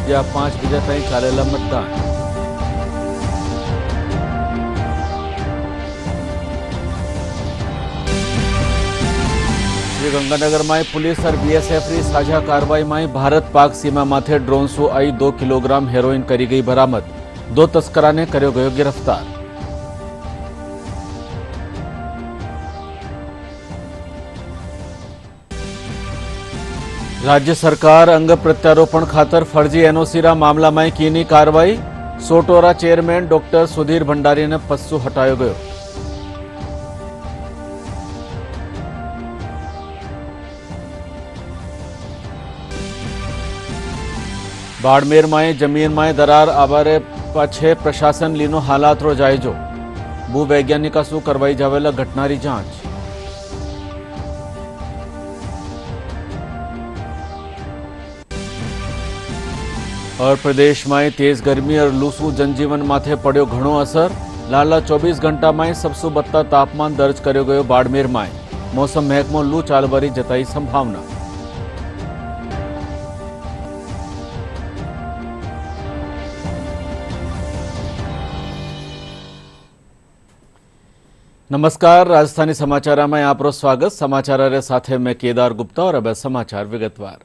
संजा 5 बजे ताईं चालेला मतदान। श्रीगंगानगर में पुलिस और बीएसएफ की साझा कार्रवाई में भारत पाक सीमा माथे ड्रोन सु आई 2 किलोग्राम हेरोइन करी गई बरामद। 2 तस्करा ने कर्यो गयो गिरफ्तार। राज्य सरकार अंग प्रत्यारोपण खातर फर्जी एनओसी मामला में कीनी कार्रवाई। सोटोरा चेयरमैन डॉक्टर सुधीर भंडारी ने पस्सू हटायो गयो। बाड़मेर में जमीन में दरार आवारे पाछे प्रशासन लीनो हालात रो जायजो। भूवैज्ञानिका सु करवाई जावेला घटनारी जांच। और प्रदेश में तेज गर्मी और लूसू जनजीवन माथे पड़ो घणो असर। लाला 24 घंटा में सबसु बत्ता तापमान दर्ज कर्यो गयो बाड़मेर में। मौसम महकमो लू चालवारी जताई संभावना। नमस्कार, राजस्थानी समाचार में आपरो स्वागत। समाचार साथे मैं केदार गुप्ता और अब समाचार विगतवार।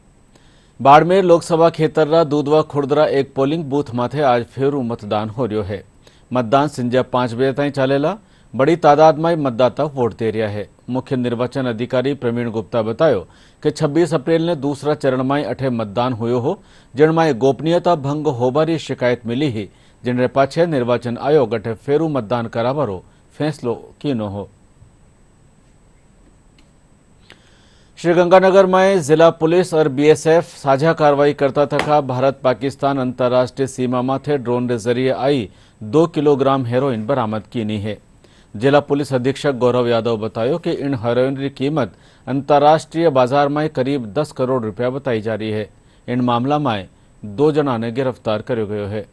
बाड़मेर लोकसभा खेतररा दूधवा खुर्दरा एक पोलिंग बूथ माथे आज फेरू मतदान हो रह्यो है। मतदान संजा 5 बजे ताईं चालेला। बड़ी तादाद में मतदाता वोट दे रहा है। मुख्य निर्वाचन अधिकारी प्रवीण गुप्ता बतायो कि 26 अप्रैल ने दूसरा चरण में अठे मतदान हुयो हो, जिनमें गोपनीयता भंग होबारी शिकायत मिली ही, जिनरे पाछे निर्वाचन आयोग अठे फेरू मतदान करावारो फैसलो कीनो हो। श्रीगंगानगर में जिला पुलिस और बीएसएफ साझा कार्रवाई करता थका भारत पाकिस्तान अंतर्राष्ट्रीय सीमा माथे ड्रोन के जरिए आई 2 किलोग्राम हेरोइन बरामद कीनी है। जिला पुलिस अधीक्षक गौरव यादव बतायो कि इन हेरोइन की कीमत अंतर्राष्ट्रीय बाजार में करीब 10 करोड़ रुपया बताई जा रही है। इन मामला में 2 जना ने गिरफ्तार कर्यो गयो है।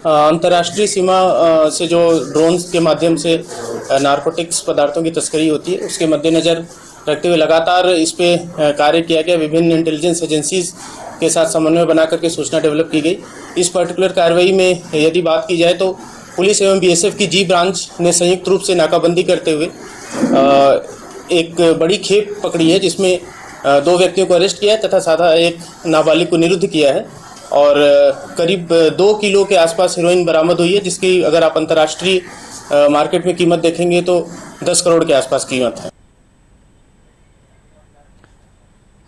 अंतर्राष्ट्रीय सीमा से जो ड्रोन्स के माध्यम से नारकोटिक्स पदार्थों की तस्करी होती है, उसके मद्देनजर रखते हुए लगातार इस पे कार्य किया गया। विभिन्न इंटेलिजेंस एजेंसीज के साथ समन्वय बना करके सूचना डेवलप की गई। इस पर्टिकुलर कार्रवाई में यदि बात की जाए तो पुलिस एवं बीएसएफ की जी ब्रांच ने संयुक्त रूप से नाकाबंदी करते हुए एक बड़ी खेप पकड़ी है, जिसमें 2 व्यक्तियों को अरेस्ट किया है तथा साधा एक नाबालिग को निरुद्ध किया है और करीब 2 किलो के आसपास हेरोइन बरामद हुई है, जिसकी अगर आप अंतर्राष्ट्रीय मार्केट में कीमत देखेंगे तो 10 करोड़ के आसपास कीमत है।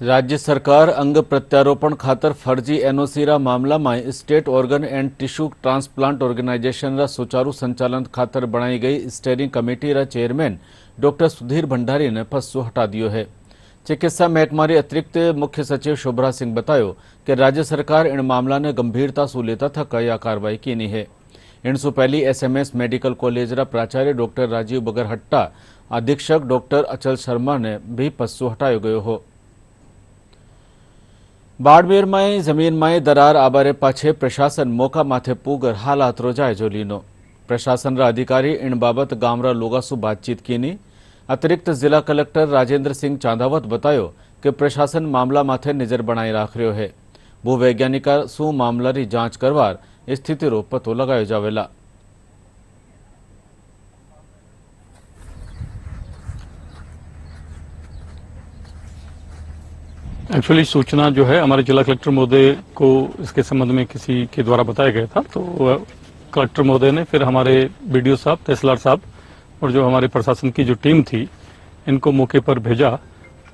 राज्य सरकार अंग प्रत्यारोपण खातर फर्जी एनओसी मामला में state organ and tissue transplant organisation रा सुचारू संचालन खातर बनाई गई स्टेयरिंग कमेटी रा चेयरमैन डॉक्टर सुधीर भंडारी ने पस्सू हटा दियो है। चिकित्सा महकमारी अतिरिक्त मुख्य सचिव शुभ्रा सिंह बतायो कि राज्य सरकार इन मामला ने गंभीरता से लेता थका यह कार्रवाई कीनी है। इनसु पहली एसएमएस मेडिकल कॉलेज रा प्राचार्य डॉक्टर राजीव बगरहट्टा, अधीक्षक डॉक्टर अचल शर्मा ने भी पस्सू हटायो गयो हो। बाड़मेर में जमीन में दरार आबारे पाछे प्रशासन मौका माथे पूगर हालात रो जायजो लीनो। प्रशासन रा अधिकारी इन बाबत गामरा लोगा सु बातचीत कीनी। अतिरिक्त जिला कलेक्टर राजेंद्र सिंह चांदावत बतायो कि प्रशासन मामला माथे नजर बनाई राख रह्यो है। भूवैज्ञानिका सु मामला री जांच करवार स्थिति रो पतो लगायो जावेला। एक्चुअली सूचना जो है हमारे जिला कलेक्टर महोदय को इसके संबंध में किसी के द्वारा बताया गया था, तो कलेक्टर महोदय ने फिर हमारे बीडीओ साहब, तहसीलदार साहब और जो हमारे प्रशासन की जो टीम थी, इनको मौके पर भेजा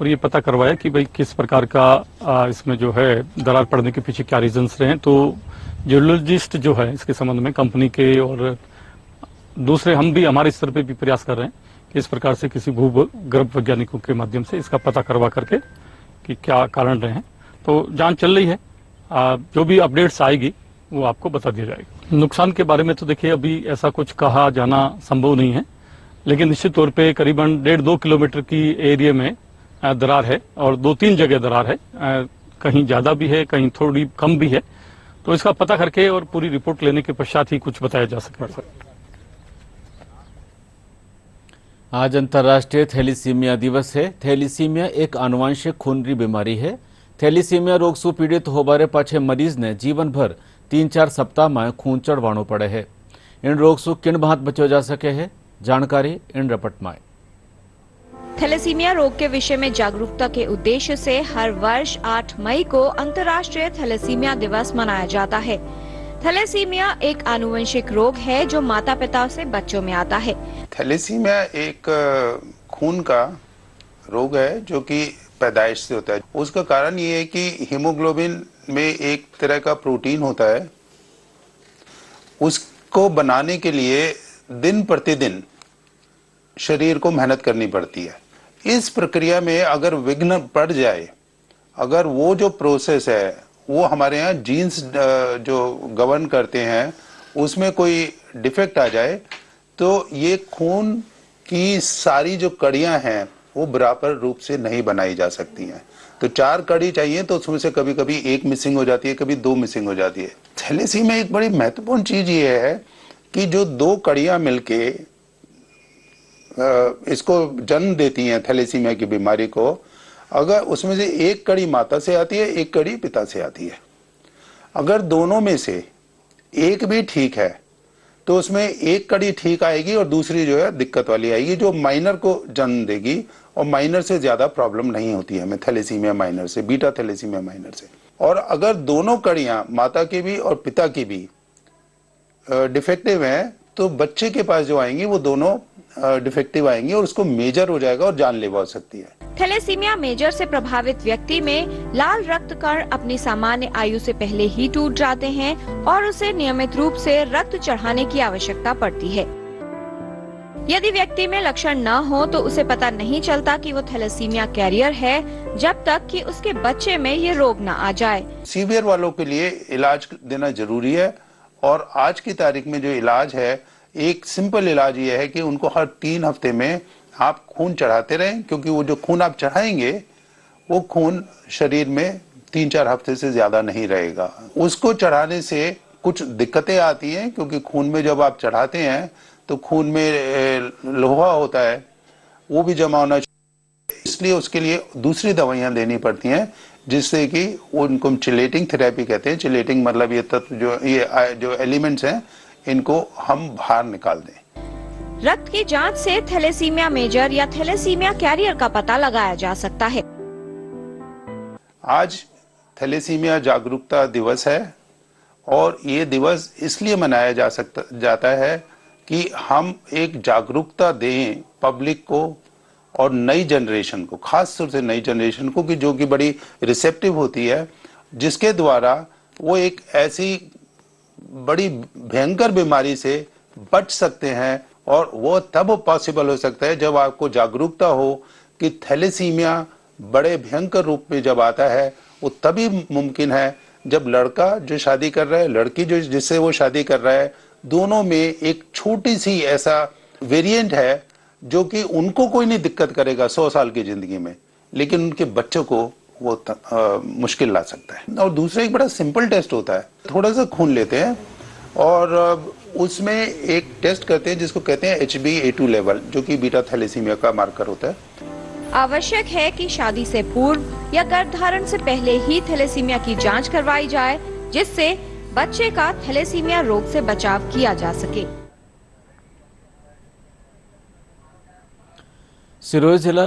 और ये पता करवाया कि भाई किस प्रकार का इसमें जो है दरार पड़ने के पीछे क्या रीजंस रहे। तो जियोलॉजिस्ट जो है इसके संबंध में कंपनी के और दूसरे हम भी हमारे स्तर पे भी प्रयास कर रहे हैं कि इस प्रकार से किसी भूगर्भ वैज्ञानिकों के माध्यम से इसका पता करवा करके कि क्या कारण रहे हैं। तो जांच चल रही है, जो भी अपडेट्स आएगी वो आपको बता दिया जाएगा। नुकसान के बारे में तो देखिए अभी ऐसा कुछ कहा जाना संभव नहीं है, लेकिन निश्चित तौर पे करीबन 1.5-2 किलोमीटर की एरिया में दरार है और 2-3 जगह दरार है, कहीं ज्यादा भी है, कहीं थोड़ी कम भी है। तो इसका पता करके और पूरी रिपोर्ट लेने के पश्चात ही कुछ बताया जा सकेगा। आज अंतर्राष्ट्रीय थैलीसीमिया दिवस है। थैलीसीमिया एक आनुवंशिक खूनरी बीमारी है। थैलीसीमिया रोग से पीड़ित होबारे पाछे मरीज ने जीवन भर 3-4 सप्ताह में खून चढ़वाणो पड़े है। इन रोग से किन भांत बचो जा सके है, जानकारी इन रपट में। थैलेसीमिया रोग के विषय में जागरूकता के उद्देश्य से हर वर्ष 8 मई को अंतर्राष्ट्रीय थैलेसीमिया दिवस मनाया जाता है। थैलेसीमिया एक आनुवंशिक रोग है जो माता पिता से बच्चों में आता है। थैलेसीमिया एक खून का रोग है जो कि पैदाइश से होता है। उसका कारण ये है कि हीमोग्लोबिन में एक तरह का प्रोटीन होता है, उसको बनाने के लिए दिन प्रतिदिन शरीर को मेहनत करनी पड़ती है। इस प्रक्रिया में अगर विघ्न पड़ जाए, अगर वो जो प्रोसेस है वो हमारे यहाँ जीन्स जो गवर्न करते हैं उसमें कोई डिफेक्ट आ जाए तो ये खून की सारी जो कड़ियां हैं वो बराबर रूप से नहीं बनाई जा सकती हैं। तो 4 कड़ी चाहिए तो उसमें से कभी कभी 1 मिसिंग हो जाती है, कभी 2 मिसिंग हो जाती है। थैलेसीमिया में एक बड़ी महत्वपूर्ण चीज ये है कि जो 2 कड़ियां मिलके इसको जन्म देती हैं थैलेसीमिया की बीमारी को, अगर उसमें से एक कड़ी माता से आती है, एक कड़ी पिता से आती है, अगर दोनों में से एक भी ठीक है तो उसमें एक कड़ी ठीक आएगी और दूसरी जो है दिक्कत वाली आएगी जो माइनर को जन्म देगी। और माइनर से ज्यादा प्रॉब्लम नहीं होती है हमें थैलेसीमिया माइनर से, बीटा थैलेसीमिया माइनर से। और अगर दोनों कड़ियां माता की भी और पिता की भी डिफेक्टिव हैं तो बच्चे के पास जो आएंगी वो दोनों डिफेक्टिव आएंगी और उसको मेजर हो जाएगा और जानलेवा हो सकती है। थैलेसीमिया मेजर से प्रभावित व्यक्ति में लाल रक्त कण अपनी सामान्य आयु से पहले ही टूट जाते हैं और उसे नियमित रूप से रक्त चढ़ाने की आवश्यकता पड़ती है। यदि व्यक्ति में लक्षण न हो तो उसे पता नहीं चलता कि वो थैलेसीमिया कैरियर है जब तक कि उसके बच्चे में ये रोग न आ जाए। सीवियर वालों के लिए इलाज देना जरूरी है और आज की तारीख में जो इलाज है, एक सिंपल इलाज ये है कि उनको हर 3 हफ्ते में आप खून चढ़ाते रहें, क्योंकि वो जो खून आप चढ़ाएंगे वो खून शरीर में 3-4 हफ्ते से ज्यादा नहीं रहेगा। उसको चढ़ाने से कुछ दिक्कतें आती हैं क्योंकि खून में जब आप चढ़ाते हैं तो खून में लोहा होता है, वो भी जमा होना चाहिए, इसलिए उसके लिए दूसरी दवाइयां देनी पड़ती हैं जिससे कि उनको चिलेटिंग थेरेपी कहते हैं। चिलेटिंग मतलब ये तत्व जो एलिमेंट्स हैं इनको हम बाहर निकाल दें। रक्त की जांच से थैलेसीमिया मेजर या थैलेसीमिया कैरियर का पता लगाया जा सकता है। आज थैलेसीमिया जागरूकता दिवस है और ये दिवस इसलिए मनाया जाता है कि हम एक जागरूकता दें पब्लिक को और नई जनरेशन को, खास तौर से नई जनरेशन को कि जो कि बड़ी रिसेप्टिव होती है, जिसके द्वारा वो एक ऐसी बड़ी भयंकर बीमारी से बच सकते हैं। और वो तब पॉसिबल हो सकता है जब आपको जागरूकता हो कि थैलेसीमिया बड़े भयंकर रूप में जब आता है वो तभी मुमकिन है जब लड़का जो शादी कर रहा है, लड़की जो जिससे वो शादी कर रहा है, दोनों में एक छोटी सी ऐसा वेरिएंट है जो कि उनको कोई नहीं दिक्कत करेगा 100 साल की जिंदगी में, लेकिन उनके बच्चों को वो मुश्किल ला सकता है। और दूसरा एक बड़ा सिंपल टेस्ट होता है, थोड़ा सा खून लेते हैं और उसमें एक टेस्ट करते हैं जिसको कहते हैं HbA2 लेवल, जो कि बीटा थैलेसीमिया का मार्कर होता है। आवश्यक है कि शादी से पूर्व या गर्भधारण से पहले ही थैलेसीमिया की जांच करवाई जाए, जिससे बच्चे का थैलेसीमिया रोग से बचाव किया जा सके। सिरोही जिला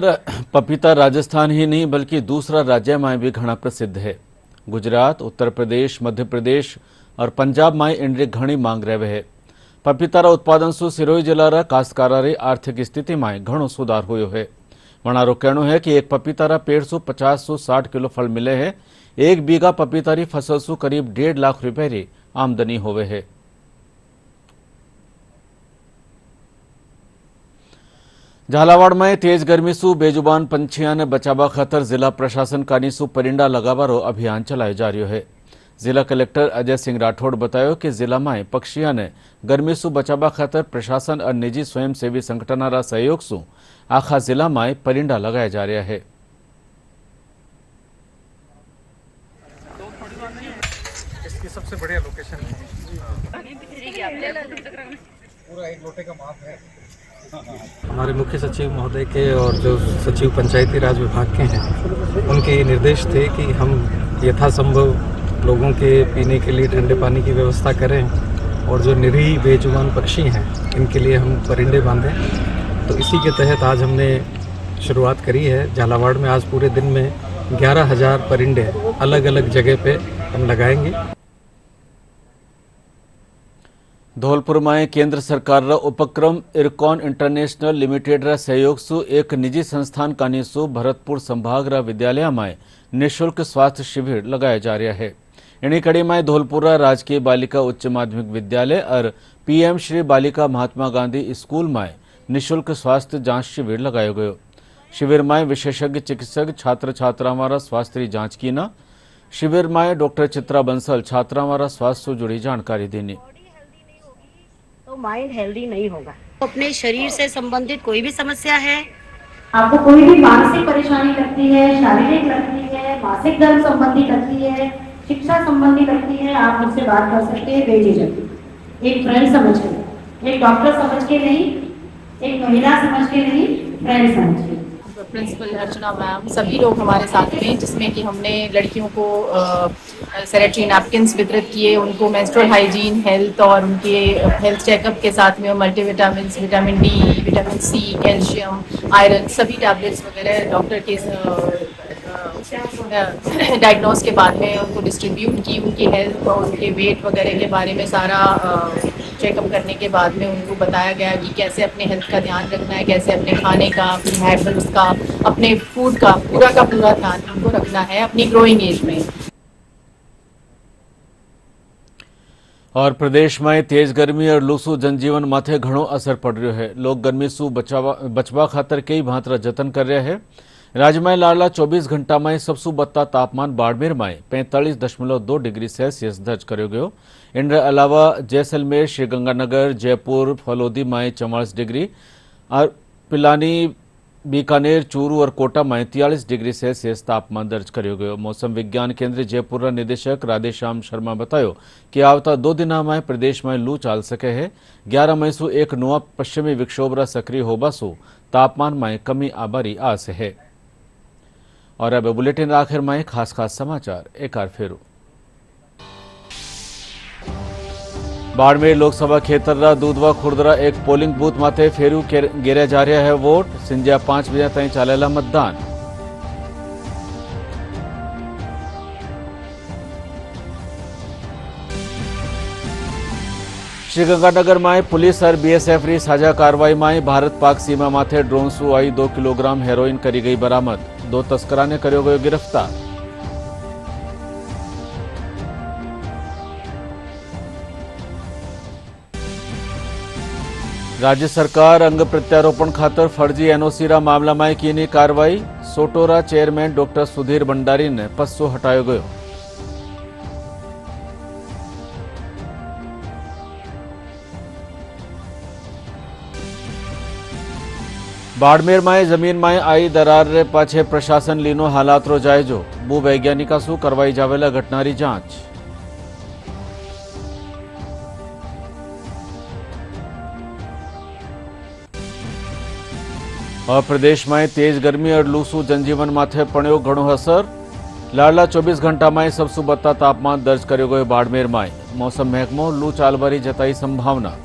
पपीता राजस्थान ही नहीं बल्कि दूसरा राज्य में भी घना प्रसिद्ध है। गुजरात, उत्तर प्रदेश, मध्य प्रदेश और पंजाब में इनरी घनी मांग रहे है। पपीतारा उत्पादन से सिरोही जिला काश्तकारों आर्थिक स्थिति में घणो सुधार हुयो है। वणारो कहना है कि एक पपीतारा पेड़ से 50 से 60 किलो फल मिले है। 1 बीघा पपीतारी फसल से करीब 1.5 लाख रुपये की आमदनी होवे है। झालावाड़ में तेज गर्मी से बेजुबान पंछियों ने बचावा खातर जिला प्रशासन कानी सु परिंडा लगावारो अभियान चलायो जा रह्यो है। जिला कलेक्टर अजय सिंह राठौड़ बतायो कि जिला में पक्षियों ने गर्मी से बचावा खातर प्रशासन और निजी स्वयंसेवी संगठनों सहयोग से आखा जिला में परिंडा लगाया जा रहा है। इसकी सबसे बढ़िया लोकेशन है, पूरा 1 लोटे का माप है। हमारे मुख्य सचिव महोदय के और जो सचिव पंचायती राज विभाग के हैं उनके निर्देश थे कि हम यथासंभव लोगों के पीने के लिए ठंडे पानी की व्यवस्था करें और जो निरीह बेजुबान पक्षी हैं इनके लिए हम परिंदे बांधें। तो इसी के तहत आज हमने शुरुआत करी है। झालावाड़ में आज पूरे दिन में 11,000 परिंदे अलग अलग जगह पे हम लगाएंगे। धौलपुर में केंद्र सरकार उपक्रम इरकॉन इंटरनेशनल लिमिटेड सहयोग सु एक निजी संस्थान कानीसु भरतपुर संभाग विद्यालय में निःशुल्क स्वास्थ्य शिविर लगाया जा रहा है। इन्हीं कड़ी में धौलपुरा राजकीय बालिका उच्च माध्यमिक विद्यालय और पीएम श्री बालिका महात्मा गांधी स्कूल में निःशुल्क स्वास्थ्य जांच शिविर लगायो गयो। शिविर में विशेषज्ञ चिकित्सक छात्र छात्रावां स्वास्थ्य जांच की न। शिविर में डॉक्टर चित्रा बंसल छात्रावां स्वास्थ्य से जुड़ी जानकारी देनी। तो माइंड हेल्दी नहीं होगा। अपने शरीर से संबंधित कोई भी समस्या है, आपको कोई भी मानसिक परेशानी लगती है, शारीरिक लगती है, मासिक धर्म संबंधी लगती है, शिक्षा संबंधी लगती है, आप मुझसे बात कर सकते हैं बेझिझक। एक फ्रेंड समझ के, एक डॉक्टर समझ के नहीं, एक महिला समझ के नहीं, फ्रेंड समझ के। प्रिंसिपल अर्चना मैम, सभी लोग हमारे साथ में, जिसमें कि हमने लड़कियों को सैनिटरी नैपकिन्स वितरित किए, उनको मेंस्ट्रुअल हाइजीन, हेल्थ और उनके हेल्थ चेकअप के साथ में multivitamin, vitamin D, vitamin C, calcium, iron, सभी टैबलेट्स वगैरह डॉक्टर के डायग्नोस के बाद में उनको डिस्ट्रीब्यूट की। उनकी हेल्थ और उनके वेट वगैरह के बारे में सारा चेकअप करने के बाद में उनको बताया गया कि कैसे अपने हेल्थ का ध्यान रखना है, कैसे अपने खाने का, अपनी हैबिट्स का, अपने फूड का पूरा ध्यान उनको रखना है अपनी ग्रोइंग एज में। और प्रदेश में तेज गर्मी और लू सु जनजीवन माथे घणो असर पड़ रहा है। लोग गर्मी सु बचवा खातर कई भांतरा जतन कर रहे हैं। राज्य में लाडला 24 घंटा में सबसु बत्ता तापमान बाड़मेर में 45.2 डिग्री सेल्सियस दर्ज करो गयो। इनके अलावा जैसलमेर, श्रीगंगानगर, जयपुर, फलोदी में 44 डिग्री और पिलानी, बीकानेर, चूरू और कोटा में 43 डिग्री सेल्सियस तापमान दर्ज करो गयो। मौसम विज्ञान केंद्र जयपुर निदेशक राधेश्याम शर्मा बतायो कि आवता 2 दिन में प्रदेश में लू चाल सके है। 11 मई सु एक नवा पश्चिमी विक्षोभ सक्रिय होबा सु तापमान में कमी आबारी आस है। और अब बुलेटिन आखिर में खास समाचार एक बार फिर। बाड़मेर लोकसभा क्षेत्र दूधवा खुर्दरा एक पोलिंग बूथ माथे फेरू गेरा जा रहा है वोट। संजा 5 बजे तक चालेला मतदान। श्रीगंगानगर में पुलिस और बीएसएफ री साझा कार्रवाई में भारत पाक सीमा माथे ड्रोन सु आई 2 किलोग्राम हेरोइन करी गई बरामद। 2 तस्करा ने करो गयो गिरफ्तार। राज्य सरकार अंग प्रत्यारोपण खातर फर्जी एनओसी मामला में की कार्रवाई। सोटोरा चेयरमैन डॉक्टर सुधीर भंडारी ने पस्सो हटायो गयो। बाड़मेर में जमीन में आई दरार रे पाछे प्रशासन लीनो हालात रो जायजो। भूवैज्ञानिका सु करवाई जावेला घटनारी जांच। और प्रदेश में तेज गर्मी और लू सु जनजीवन माथे पड़ो घणो असर। लाडला 24 घंटा में सबसु बत्ता तापमान दर्ज करो गयो बाड़मेर में। मौसम महकमो लू चालबारी जताई संभावना।